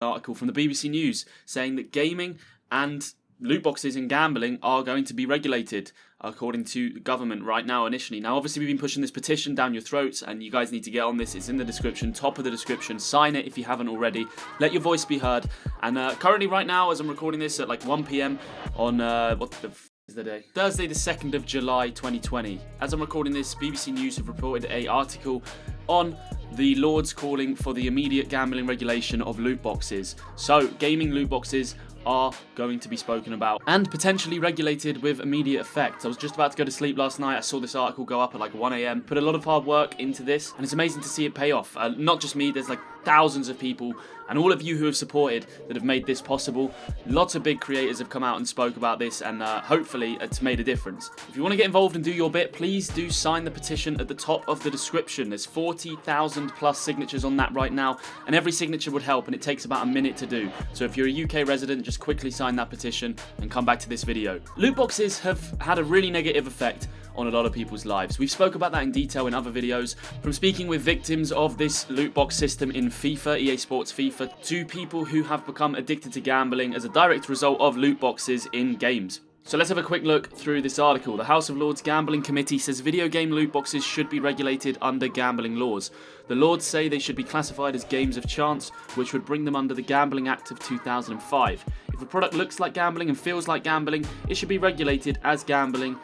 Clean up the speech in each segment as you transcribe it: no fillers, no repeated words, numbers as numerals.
Article from the BBC News saying that gaming and loot boxes and gambling are going to be regulated according to the government right now initially. Now obviously we've been pushing this petition down your throats and you guys need to get on this. It's in the description, top of the description. Sign it if you haven't already. Let your voice be heard. And currently right now as I'm recording this at like 1 PM on is the day? Thursday the 2nd of July 2020. As I'm recording this, BBC News have reported an article on the Lords calling for the immediate gambling regulation of loot boxes. So gaming loot boxes are going to be spoken about and potentially regulated with immediate effect. I was just about to go to sleep last night. I saw this article go up at like 1 AM. Put a lot of hard work into this and it's amazing to see it pay off. Not just me, there's like thousands of people and all of you who have supported that have made this possible. Lots of big creators have come out and spoke about this and hopefully it's made a difference. If you want to get involved and do your bit, please do sign the petition at the top of the description. There's 40,000 plus signatures on that right now and every signature would help and it takes about a minute to do. So if you're a UK resident, just quickly sign that petition and come back to this video. Loot boxes have had a really negative effect on a lot of people's lives. We've spoke about that in detail in other videos, from speaking with victims of this loot box system in FIFA, EA Sports FIFA, to people who have become addicted to gambling as a direct result of loot boxes in games. So let's have a quick look through this article. The House of Lords Gambling Committee says video game loot boxes should be regulated under gambling laws. The Lords say they should be classified as games of chance, which would bring them under the Gambling Act of 2005. If a product looks like gambling and feels like gambling, it should be regulated as gambling,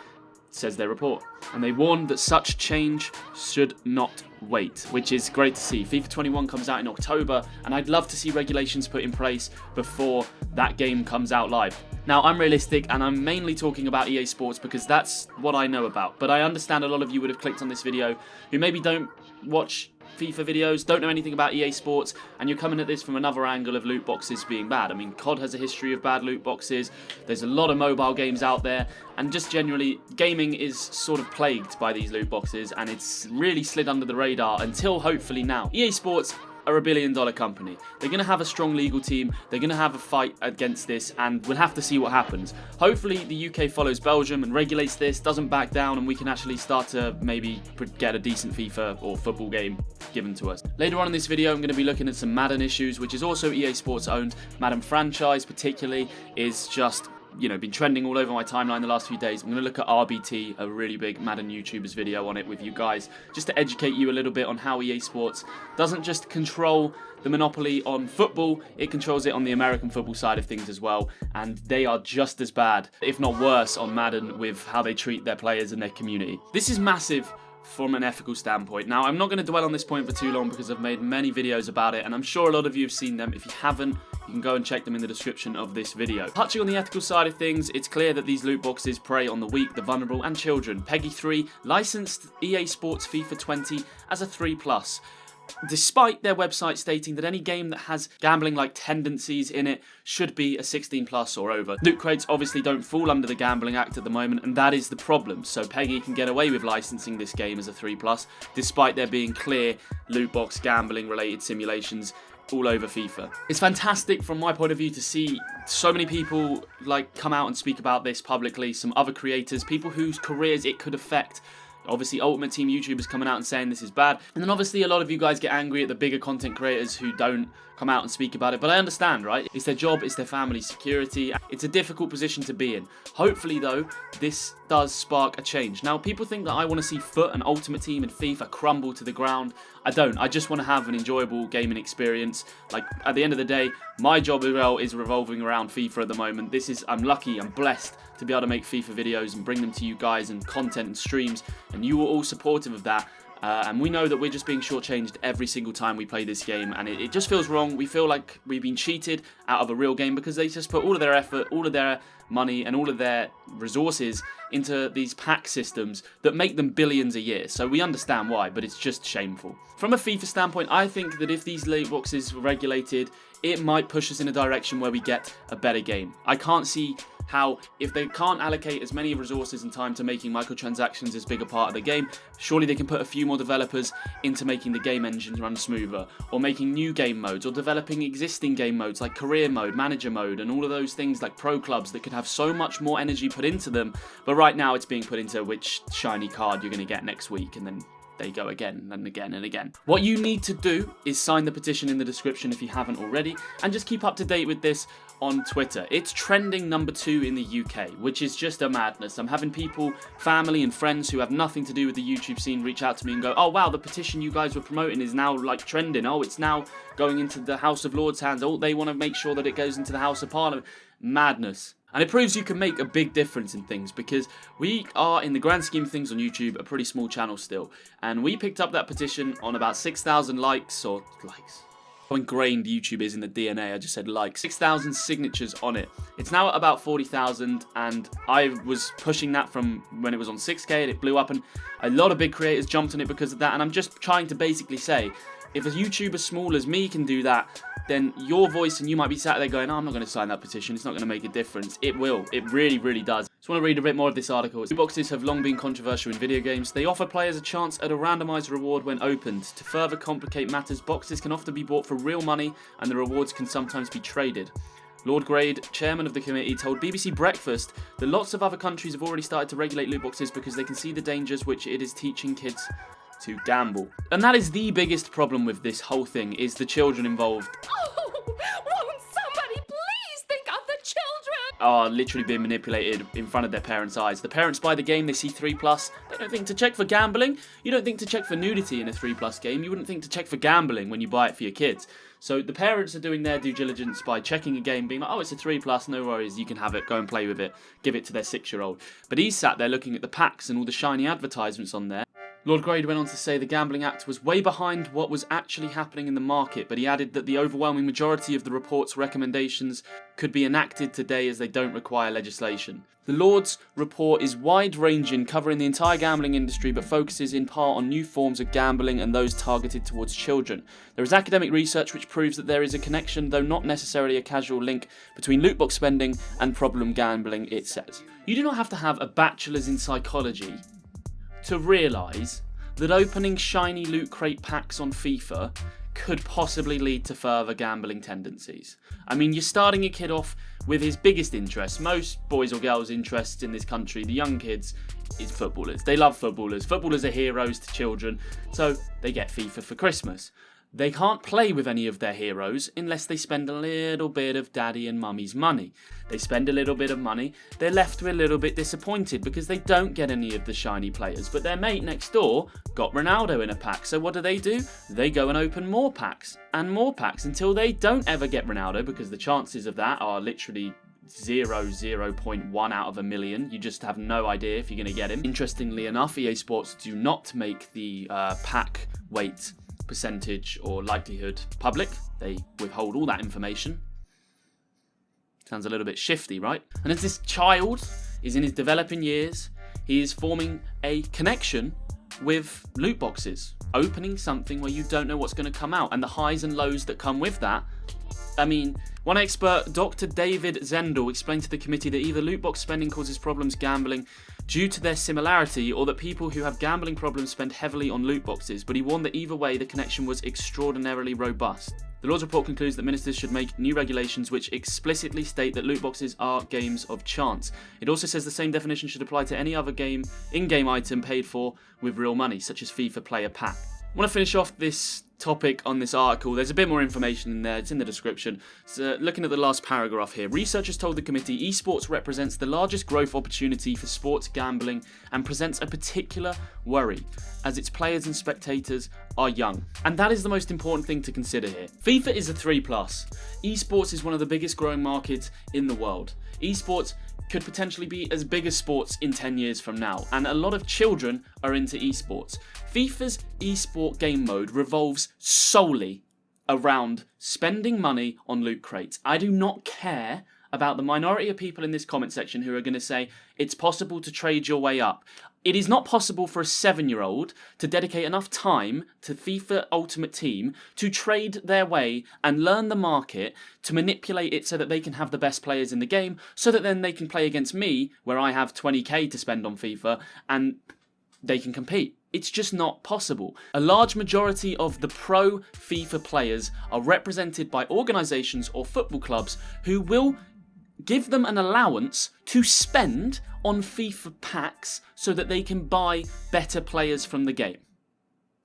says their report. And they warned that such change should not wait, which is great to see. FIFA 21 comes out in October, and I'd love to see regulations put in place before that game comes out live. Now, I'm realistic, and I'm mainly talking about EA Sports because that's what I know about. But I understand a lot of you would have clicked on this video who maybe don't watch FIFA videos, don't know anything about EA Sports, and you're coming at this from another angle of loot boxes being bad. I mean, COD has a history of bad loot boxes, there's a lot of mobile games out there, and just generally, gaming is sort of plagued by these loot boxes, and it's really slid under the radar until hopefully now. EA Sports are $1 billion company. They're going to have a strong legal team, they're going to have a fight against this, and we'll have to see what happens. Hopefully the UK follows Belgium and regulates this, doesn't back down, and we can actually start to maybe get a decent FIFA or football game given to us. Later on in this video I'm going to be looking at some Madden issues, which is also EA Sports owned. Madden franchise particularly is just, you know, been trending all over my timeline the last few days. I'm going to look at RBT, a really big Madden YouTuber's video on it with you guys, just to educate you a little bit on how EA Sports doesn't just control the monopoly on football, it controls it on the American football side of things as well, and they are just as bad, if not worse, on Madden with how they treat their players and their community. This is massive from an ethical standpoint. Now, I'm not going to dwell on this point for too long because I've made many videos about it, and I'm sure a lot of you have seen them. If you haven't, you can go and check them in the description of this video. Touching on the ethical side of things, it's clear that these loot boxes prey on the weak, the vulnerable, and children. PEGI 3 licensed EA Sports FIFA 20 as a 3+. Despite their website stating that any game that has gambling-like tendencies in it should be a 16+ or over. Loot crates obviously don't fall under the Gambling Act at the moment, and that is the problem. So PEGI can get away with licensing this game as a 3+, despite there being clear loot box gambling-related simulations all over FIFA. It's fantastic from my point of view to see so many people like come out and speak about this publicly, some other creators, people whose careers it could affect. Obviously, Ultimate Team YouTubers coming out and saying this is bad. And then obviously a lot of you guys get angry at the bigger content creators who don't come out and speak about it. But I understand, right? It's their job, it's their family's security. It's a difficult position to be in. Hopefully, though, this does spark a change. Now, people think that I want to see FUT and Ultimate Team and FIFA crumble to the ground. I don't. I just want to have an enjoyable gaming experience. Like, at the end of the day, my job as well is revolving around FIFA at the moment. I'm lucky, I'm blessed to be able to make FIFA videos and bring them to you guys and content and streams, and you were all supportive of that. And we know that we're just being shortchanged every single time we play this game, and it just feels wrong. We feel like we've been cheated out of a real game because they just put all of their effort, all of their money, and all of their resources into these pack systems that make them billions a year. So we understand why, but it's just shameful. From a FIFA standpoint, I think that if these loot boxes were regulated, it might push us in a direction where we get a better game. I can't see how, if they can't allocate as many resources and time to making microtransactions as big a part of the game, surely they can put a few more developers into making the game engine run smoother, or making new game modes, or developing existing game modes like career mode, manager mode, and all of those things like pro clubs that could have so much more energy put into them. But right now it's being put into which shiny card you're going to get next week, and then they go again and again and again. What you need to do is sign the petition in the description if you haven't already, and just keep up to date with this on Twitter. It's trending number 2 in the UK, which is just a madness. I'm having people, family and friends who have nothing to do with the YouTube scene reach out to me and go, oh wow, the petition you guys were promoting is now like trending. Oh, it's now going into the House of Lords' hands. Oh, they want to make sure that it goes into the House of Parliament. Madness. And it proves you can make a big difference in things, because we are, in the grand scheme of things on YouTube, a pretty small channel still. And we picked up that petition on about 6,000 likes. How ingrained YouTube is in the DNA, I just said like. 6,000 signatures on it. It's now at about 40,000, and I was pushing that from when it was on 6k and it blew up, and a lot of big creators jumped on it because of that. And I'm just trying to basically say, if a YouTuber small as me can do that, then your voice, and you might be sat there going, oh, I'm not going to sign that petition, it's not going to make a difference. It will. It really, really does. Just want to read a bit more of this article. Loot boxes have long been controversial in video games. They offer players a chance at a randomised reward when opened. To further complicate matters, boxes can often be bought for real money, and the rewards can sometimes be traded. Lord Grade, chairman of the committee, told BBC Breakfast that lots of other countries have already started to regulate loot boxes because they can see the dangers which it is teaching kids to gamble. And that is the biggest problem with this whole thing, is the children involved. Oh, won't somebody please think of the children? Are literally being manipulated in front of their parents' eyes. The parents buy the game, they see 3+, they don't think to check for gambling. You don't think to check for nudity in a 3+ game. You wouldn't think to check for gambling when you buy it for your kids. So the parents are doing their due diligence by checking a game, being like, oh, it's a 3+, no worries, you can have it, go and play with it, give it to their 6-year-old. But he's sat there looking at the packs and all the shiny advertisements on there. Lord Grade went on to say the Gambling Act was way behind what was actually happening in the market, but he added that the overwhelming majority of the report's recommendations could be enacted today as they don't require legislation. The Lord's report is wide-ranging, covering the entire gambling industry, but focuses in part on new forms of gambling and those targeted towards children. There is academic research which proves that there is a connection, though not necessarily a casual link, between loot box spending and problem gambling, it says. You do not have to have a bachelor's in psychology to realise that opening shiny loot crate packs on FIFA could possibly lead to further gambling tendencies. I mean, you're starting a kid off with his biggest interest. Most boys or girls' interests in this country, the young kids, is footballers. They love footballers. Footballers are heroes to children, so they get FIFA for Christmas. They can't play with any of their heroes unless they spend a little bit of daddy and mummy's money. They spend a little bit of money, they're left a little bit disappointed because they don't get any of the shiny players, but their mate next door got Ronaldo in a pack, so what do? They go and open more packs and more packs until they don't ever get Ronaldo, because the chances of that are literally 0.1 out of a million. You just have no idea if you're going to get him. Interestingly enough, EA Sports do not make the pack weight percentage or likelihood public. They withhold all that information. Sounds a little bit shifty, right? And as this child is in his developing years, he is forming a connection with loot boxes, opening something where you don't know what's going to come out, and the highs and lows that come with that. I mean, one expert, Dr. David Zendel, explained to the committee that either loot box spending causes problems gambling due to their similarity, or that people who have gambling problems spend heavily on loot boxes, but he warned that either way the connection was extraordinarily robust. The Lord's report concludes that ministers should make new regulations which explicitly state that loot boxes are games of chance. It also says the same definition should apply to any other in-game item paid for with real money, such as FIFA Player Pack. I want to finish off this topic on this article. There's a bit more information in there, it's in the description. So looking at the last paragraph here, researchers told the committee esports represents the largest growth opportunity for sports gambling and presents a particular worry as its players and spectators are young. And that is the most important thing to consider here. FIFA is a 3+. Esports is one of the biggest growing markets in the world. Esports could potentially be as big as sports in 10 years from now, and a lot of children are into esports. FIFA's esport game mode revolves solely around spending money on loot crates. I do not care about the minority of people in this comment section who are going to say it's possible to trade your way up. It is not possible for a 7-year-old to dedicate enough time to FIFA Ultimate Team to trade their way and learn the market, to manipulate it so that they can have the best players in the game, so that then they can play against me, where I have 20k to spend on FIFA, and they can compete. It's just not possible. A large majority of the pro FIFA players are represented by organisations or football clubs who will give them an allowance to spend on FIFA packs so that they can buy better players from the game.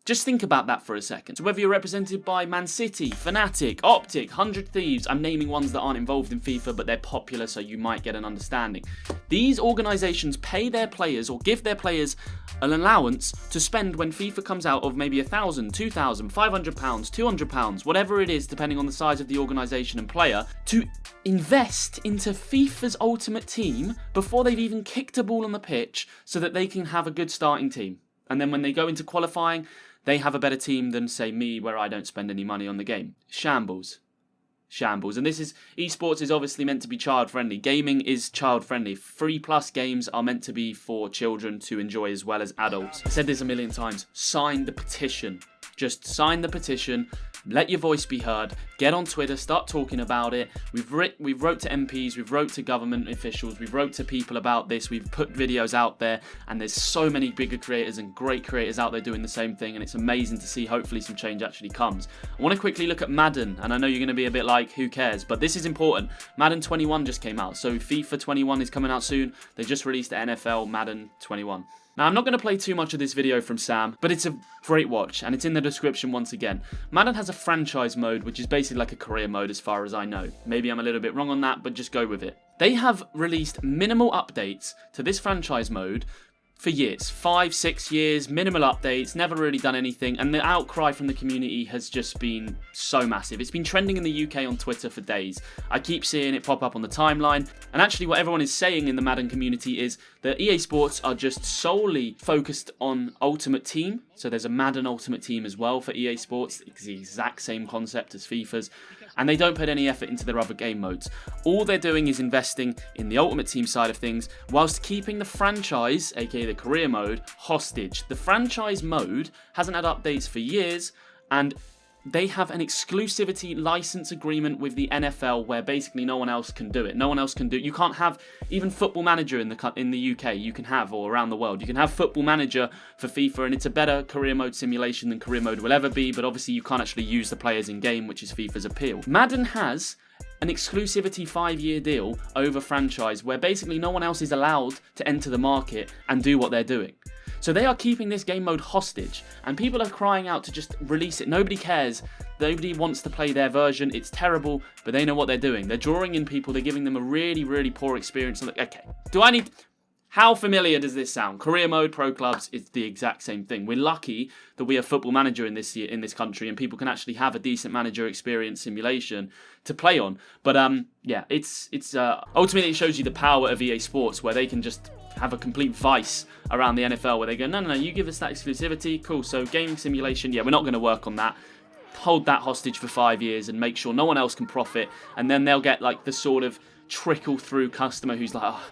Just think about that for a second. So whether you're represented by Man City, Fnatic, Optic, 100 Thieves, I'm naming ones that aren't involved in FIFA, but they're popular, so you might get an understanding. These organisations pay their players or give their players an allowance to spend when FIFA comes out of maybe £1,000, £2,000, £500, £200, whatever it is, depending on the size of the organisation and player, to invest into FIFA's Ultimate Team before they've even kicked a ball on the pitch so that they can have a good starting team. And then when they go into qualifying, they have a better team than, say, me, where I don't spend any money on the game. Shambles. Shambles. And this is, esports is obviously meant to be child friendly. Gaming is child friendly. 3+ games are meant to be for children to enjoy as well as adults. I said this a million times. Sign the petition. Just sign the petition. Let your voice be heard. Get on Twitter. Start talking about it. We've wrote to MPs. We've wrote to government officials. We've wrote to people about this. We've put videos out there, and there's so many bigger creators and great creators out there doing the same thing, and it's amazing to see. Hopefully some change actually comes. I want to quickly look at Madden, and I know you're going to be a bit like, who cares? But this is important. Madden 21 just came out, so FIFA 21 is coming out soon. They just released the NFL Madden 21. Now, I'm not going to play too much of this video from Sam, but it's a great watch, and it's in the description once again. Madden has a franchise mode, which is basically like a career mode as far as I know. Maybe I'm a little bit wrong on that, but just go with it. They have released minimal updates to this franchise mode for years, 5-6 years, minimal updates, never really done anything, and the outcry from the community has just been so massive. It's been trending in the UK on Twitter for days. I keep seeing it pop up on the timeline, and actually what everyone is saying in the Madden community is that EA Sports are just solely focused on Ultimate Team, so there's a Madden Ultimate Team as well for EA Sports. It's the exact same concept as FIFA's, and they don't put any effort into their other game modes. All they're doing is investing in the Ultimate Team side of things, whilst keeping the franchise, aka the career mode, hostage. The franchise mode hasn't had updates for years, and they have an exclusivity license agreement with the NFL where basically no one else can do it. No one else can do it. You can't have even Football Manager in the UK. You can have, or around the world, you can have Football Manager for FIFA, and it's a better career mode simulation than career mode will ever be, but obviously you can't actually use the players in game, which is FIFA's appeal. Madden has an exclusivity 5-year deal over franchise where basically no one else is allowed to enter the market and do what they're doing. So they are keeping this game mode hostage, and people are crying out to just release it. Nobody cares. Nobody wants to play their version. It's terrible, but they know what they're doing. They're drawing in people. They're giving them a really, really poor experience. I'm like, okay, do I need... How familiar does this sound? Career mode, pro clubs, it's the exact same thing. We're lucky that we have Football Manager in this country, and people can actually have a decent manager experience simulation to play on. But yeah, it's ultimately it shows you the power of EA Sports, where they can just have a complete vice around the NFL, where they go, no, you give us that exclusivity, cool. So gaming simulation, yeah, we're not going to work on that. Hold that hostage for 5 years and make sure no one else can profit, and then they'll get like the sort of trickle through customer who's like, oh,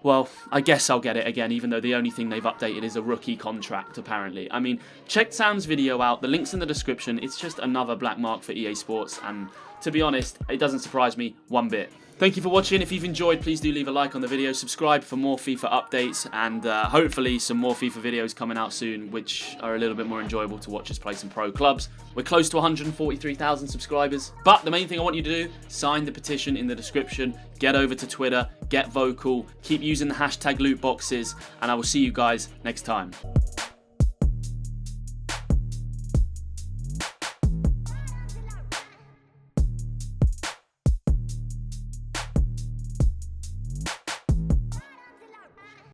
well, I guess I'll get it again, even though the only thing they've updated is a rookie contract, apparently. I mean, check Sam's video out. The link's in the description. It's just another black mark for EA Sports, and to be honest, it doesn't surprise me one bit. Thank you for watching. If you've enjoyed, please do leave a like on the video, subscribe for more FIFA updates, and hopefully some more FIFA videos coming out soon, which are a little bit more enjoyable to watch us play some pro clubs. We're close to 143,000 subscribers, but the main thing I want you to do, sign the petition in the description, get over to Twitter, get vocal, keep using the hashtag lootboxes, and I will see you guys next time.